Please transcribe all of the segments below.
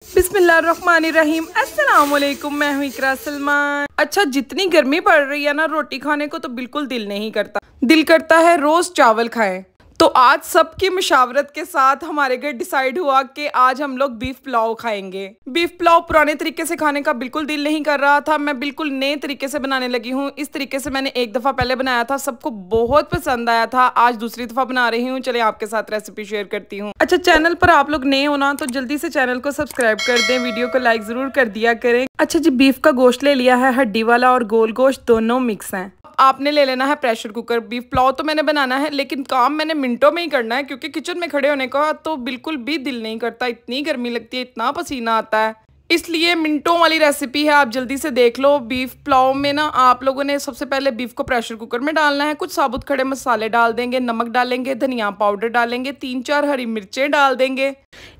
बिस्मिल्लाहिर्रहमानिर्रहीम। अस्सलाम वालेकुम, मैं हूँ इकरा सलमान। अच्छा, जितनी गर्मी पड़ रही है ना, रोटी खाने को तो बिल्कुल दिल नहीं करता। दिल करता है रोज चावल खाएं। तो आज सबकी मशावरत के साथ हमारे घर डिसाइड हुआ कि आज हम लोग बीफ पुलाव खाएंगे। बीफ पुलाव पुराने तरीके से खाने का बिल्कुल दिल नहीं कर रहा था। मैं बिल्कुल नए तरीके से बनाने लगी हूँ। इस तरीके से मैंने एक दफ़ा पहले बनाया था, सबको बहुत पसंद आया था। आज दूसरी दफ़ा बना रही हूँ। चले आपके साथ रेसिपी शेयर करती हूँ। अच्छा, चैनल पर आप लोग नए हो ना तो जल्दी से चैनल को सब्सक्राइब कर दें, वीडियो को लाइक ज़रूर कर दिया करें। अच्छा जी, बीफ का गोश्त ले लिया है, हड्डी वाला और गोल गोश्त दोनों मिक्स हैं। आपने ले लेना है प्रेशर कुकर। बीफ पुलाव तो मैंने बनाना है, लेकिन काम मैंने मिनटों में ही करना है क्योंकि किचन में खड़े होने का तो बिल्कुल भी दिल नहीं करता। इतनी गर्मी लगती है, इतना पसीना आता है, इसलिए मिनटों वाली रेसिपी है। आप जल्दी से देख लो। बीफ पुलाव में ना आप लोगों ने सबसे पहले बीफ को प्रेशर कुकर में डालना है। कुछ साबुत खड़े मसाले डाल देंगे, नमक डालेंगे, धनिया पाउडर डालेंगे, 3-4 हरी मिर्चें डाल देंगे,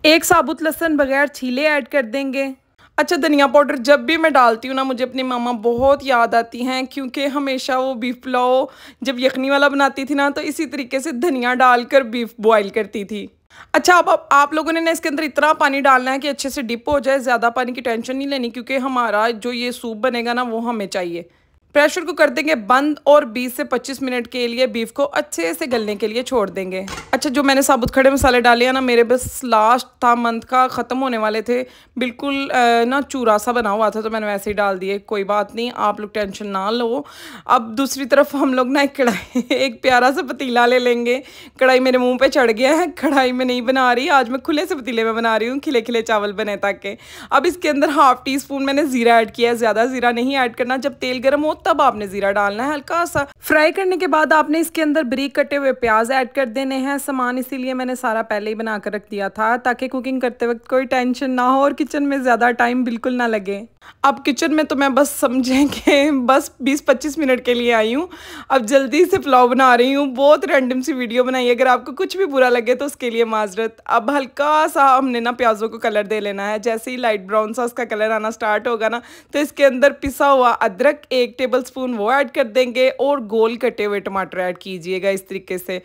एक साबुत लहसुन बगैर छीले ऐड कर देंगे। अच्छा, धनिया पाउडर जब भी मैं डालती हूँ ना, मुझे अपनी मामा बहुत याद आती हैं क्योंकि हमेशा वो बीफ पुलाव जब यखनी वाला बनाती थी ना तो इसी तरीके से धनिया डालकर बीफ बॉईल करती थी। अच्छा, अब आप लोगों ने ना इसके अंदर इतना पानी डालना है कि अच्छे से डिप हो जाए। ज़्यादा पानी की टेंशन नहीं लेनी क्योंकि हमारा जो ये सूप बनेगा ना वो हमें चाहिए। प्रेशर को कर देंगे बंद और 20 से 25 मिनट के लिए बीफ को अच्छे से गलने के लिए छोड़ देंगे। अच्छा, जो मैंने साबुत खड़े मसाले डाले हैं ना, मेरे बस लास्ट था, मंथ का ख़त्म होने वाले थे, बिल्कुल ना चूरा सा बना हुआ था तो मैंने वैसे ही डाल दिए। कोई बात नहीं, आप लोग टेंशन ना लो। अब दूसरी तरफ हम लोग ना एक कढ़ाई एक प्यारा सा पतीला ले लेंगे। कढ़ाई मेरे मुँह पर चढ़ गया है, कढ़ाई में नहीं बना रही आज मैं, खुले से पतीले में बना रही हूँ, खिले खिले चावल बने ताकि। अब इसके अंदर 1/2 टीस्पून मैंने ज़ीरा ऐड किया है। ज़्यादा ज़ीरा नहीं ऐड करना। जब तेल गर्म हो तब आपने जीरा डालना है हल्का सा। फ्राई करने के बाद आपने इसके अंदर बारीक कटे हुए प्याज ऐड कर देने हैं। सामान इसीलिए मैंने सारा पहले ही बना कर रख दिया था ताकि कुकिंग करते वक्त कोई टेंशन ना हो और किचन में ज़्यादा टाइम बिल्कुल ना लगे। अब किचन में तो मैं बस समझें कि बस 20-25 मिनट के लिए आई हूँ। अब जल्दी से पुलाव बना रही हूँ। बहुत रैंडम सी वीडियो बनाई, अगर आपको कुछ भी बुरा लगे तो उसके लिए माजरत। अब हल्का सा हमने ना प्याज़ों को कलर दे लेना है। जैसे ही लाइट ब्राउन सा उसका कलर आना स्टार्ट होगा ना तो इसके अंदर पिसा हुआ अदरक 1 टेबलस्पून वो ऐड कर देंगे और गोल कटे हुए टमाटर ऐड कीजिएगा। इस तरीके से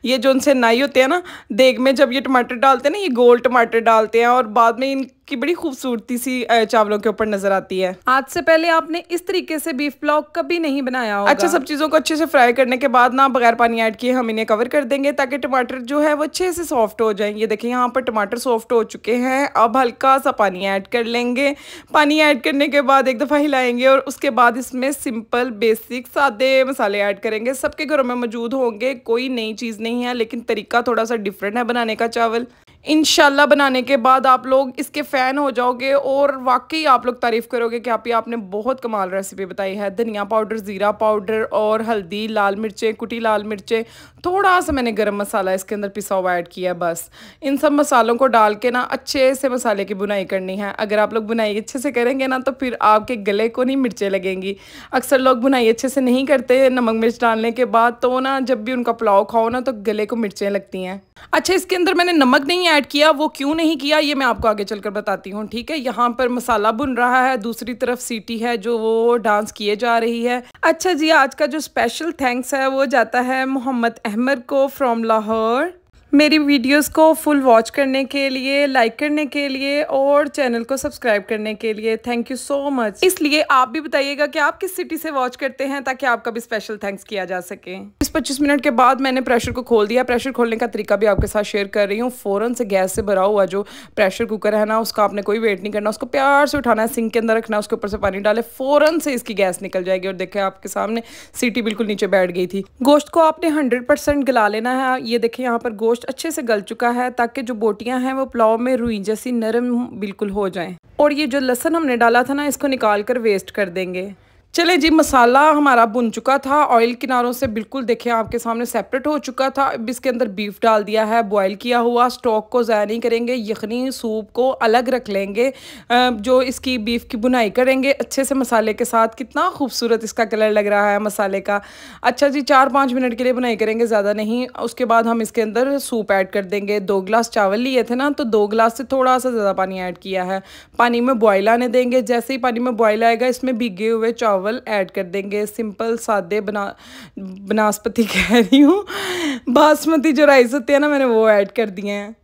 ये जो उनसे नाई होते हैं ना देग में, जब ये टमाटर डालते हैं ना, ये गोल टमाटर डालते हैं और बाद में इनकी बड़ी खूबसूरती सी चावलों के ऊपर नजर आती है। आज से पहले आपने इस तरीके से बीफ पुलाव कभी नहीं बनाया होगा। अच्छा, सब चीज़ों को अच्छे से फ्राई करने के बाद ना बगैर पानी ऐड किए हम इन्हें कवर कर देंगे ताकि टमाटर जो है वो अच्छे से सॉफ्ट हो जाए। ये देखिए यहाँ पर टमाटर सॉफ्ट हो चुके हैं। अब हल्का सा पानी ऐड कर लेंगे। पानी ऐड करने के बाद एक दफ़ा हिलाएंगे और उसके बाद इसमें सिंपल बेसिक सादे मसाले ऐड करेंगे। सबके घरों में मौजूद होंगे, कोई नई चीज़ नहीं है, लेकिन तरीका थोड़ा सा डिफरेंट है बनाने का चावल। इंशाल्लाह बनाने के बाद आप लोग इसके फ़ैन हो जाओगे और वाकई आप लोग तारीफ़ करोगे कि आपने बहुत कमाल रेसिपी बताई है। धनिया पाउडर, ज़ीरा पाउडर और हल्दी, लाल मिर्चें, कुटी लाल मिर्चें, थोड़ा सा मैंने गरम मसाला इसके अंदर पिसा हुआ ऐड किया। बस इन सब मसालों को डाल के ना अच्छे से मसाले की बुनाई करनी है। अगर आप लोग बुनाई अच्छे से करेंगे ना तो फिर आपके गले को नहीं मिर्चें लगेंगी। अक्सर लोग बुनाई अच्छे से नहीं करते नमक मिर्च डालने के बाद, तो ना जब भी उनका पुलाव खाओ ना तो गले को मिर्चें लगती हैं। अच्छा, इसके अंदर मैंने नमक नहीं ऐड किया। वो क्यों नहीं किया ये मैं आपको आगे चलकर बताती हूँ, ठीक है। यहाँ पर मसाला बुन रहा है, दूसरी तरफ सीटी है जो वो डांस किए जा रही है। अच्छा जी, आज का जो स्पेशल थैंक्स है वो जाता है मोहम्मद अहमद को फ्रॉम लाहौर। मेरी वीडियोस को फुल वॉच करने के लिए, लाइक करने के लिए और चैनल को सब्सक्राइब करने के लिए थैंक यू सो मच। इसलिए आप भी बताइएगा कि आप किस सिटी से वॉच करते हैं ताकि आपका भी स्पेशल थैंक्स किया जा सके। 20-25 मिनट के बाद मैंने प्रेशर को खोल दिया। प्रेशर खोलने का तरीका भी आपके साथ शेयर कर रही हूँ। फ़ौरन से गैस से भरा हुआ जो प्रेशर कुकर है ना, उसका आपने कोई वेट नहीं करना, उसको प्यार से उठाना है, सिंक के अंदर रखना है, उसके ऊपर से पानी डाले, फ़ौरन से इसकी गैस निकल जाएगी। और देखें आपके सामने सीटी बिल्कुल नीचे बैठ गई थी। गोश्त को आपने 100% गला लेना है। ये देखें यहाँ पर गोश्त अच्छे से गल चुका है ताकि जो बोटियां हैं वो पुलाव में रुई जैसी नरम बिल्कुल हो जाएं। और ये जो लहसुन हमने डाला था ना, इसको निकाल कर वेस्ट कर देंगे। चले जी, मसाला हमारा बुन चुका था, ऑयल किनारों से बिल्कुल देखें आपके सामने सेपरेट हो चुका था। अब इसके अंदर बीफ डाल दिया है, बॉयल किया हुआ। स्टॉक को ज़ाया नहीं करेंगे, यखनी सूप को अलग रख लेंगे। जो इसकी बीफ की बुनाई करेंगे अच्छे से मसाले के साथ। कितना खूबसूरत इसका कलर लग रहा है मसाले का। अच्छा जी, 4-5 मिनट के लिए बुनाई करेंगे, ज़्यादा नहीं। उसके बाद हम इसके अंदर सूप ऐड कर देंगे। 2 गिलास चावल लिए थे ना, तो 2 गिलास से थोड़ा सा ज़्यादा पानी ऐड किया है। पानी में बॉयल आने देंगे। जैसे ही पानी में बॉयल आएगा इसमें भीगे हुए चावल ऐड कर देंगे। सिंपल सादे बनास्पति कह रही हूँ, बासमती जो राइस होते हैं ना, मैंने वो ऐड कर दिए हैं।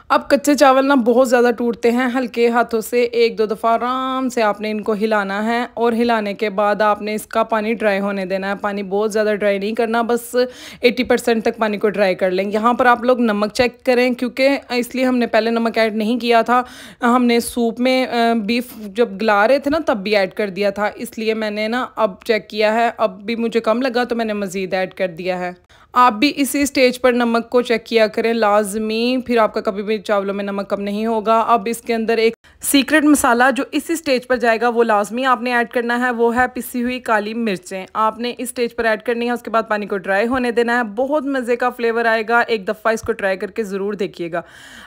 अब कच्चे चावल ना बहुत ज़्यादा टूटते हैं। हल्के हाथों से एक दो दफ़ा आराम से आपने इनको हिलाना है और हिलाने के बाद आपने इसका पानी ड्राई होने देना है। पानी बहुत ज़्यादा ड्राई नहीं करना, बस 80% तक पानी को ड्राई कर लेंगे। यहाँ पर आप लोग नमक चेक करें, क्योंकि इसलिए हमने पहले नमक ऐड नहीं किया था। हमने सूप में बीफ जब गला रहे थे ना तब भी ऐड कर दिया था, इसलिए मैंने ना अब चेक किया है। अब भी मुझे कम लगा तो मैंने मज़ीद ऐड कर दिया है। आप भी इसी स्टेज पर नमक को चेक किया करें लाजमी, फिर आपका कभी भी चावलों में नमक कम नहीं होगा। अब इसके अंदर एक सीक्रेट मसाला जो इसी स्टेज पर जाएगा वो लाजमी आपने ऐड करना है, वो है पिसी हुई काली मिर्चें। आपने इस स्टेज पर ऐड करनी है, उसके बाद पानी को ड्राई होने देना है। बहुत मज़े का फ्लेवर आएगा, एक दफ़ा इसको ट्राई करके ज़रूर देखिएगा।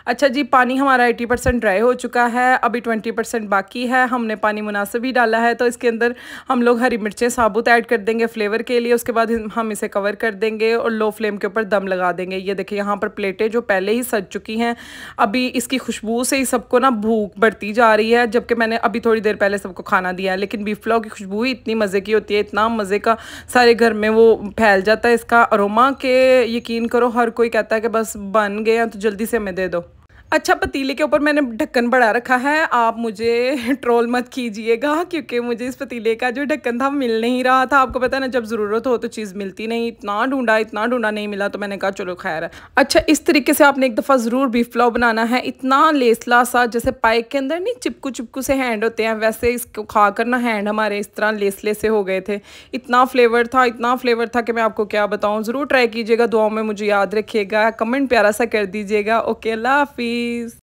अच्छा जी, पानी हमारा 80% ड्राई हो चुका है, अभी 20% बाकी है। हमने पानी मुनासिब ही डाला है, तो इसके अंदर हम लोग हरी मिर्चें साबुत ऐड कर देंगे फ्लेवर के लिए। उसके बाद हम इसे कवर कर देंगे और लो फ्लेम के ऊपर दम लगा देंगे। ये देखिए यहाँ पर प्लेटें जो पहले ही सज चुकी हैं, अभी इसकी खुशबू से ही सबको ना भूख बढ़ती जा रही है, जबकि मैंने अभी थोड़ी देर पहले सबको खाना दिया है। लेकिन बीफ पुलाव की खुशबू ही इतनी मज़े की होती है, इतना मज़े का सारे घर में वो फैल जाता है इसका अरोमा के यकीन करो हर कोई कहता है कि बस बन गया तो जल्दी से हमें दे दो। अच्छा, पतीले के ऊपर मैंने ढक्कन बढ़ा रखा है। आप मुझे ट्रोल मत कीजिएगा, क्योंकि मुझे इस पतीले का जो ढक्कन था मिल नहीं रहा था। आपको पता है ना, जब ज़रूरत हो तो चीज़ मिलती नहीं। इतना ढूंढा नहीं मिला, तो मैंने कहा चलो खैर है। अच्छा, इस तरीके से आपने एक दफ़ा ज़रूर बीफ पुलाव बनाना है। इतना लेसला सा, जैसे पाइप के अंदर नहीं चिपकू चिपकू से हैंड होते हैं, वैसे इसको खाकर ना हैंड हमारे इस तरह लेसले से हो गए थे। इतना फ्लेवर था कि मैं आपको क्या बताऊँ। ज़रूर ट्राई कीजिएगा, दुआओं में मुझे याद रखिएगा, कमेंट प्यारा सा कर दीजिएगा। ओके, अल्लाह हाफिज़।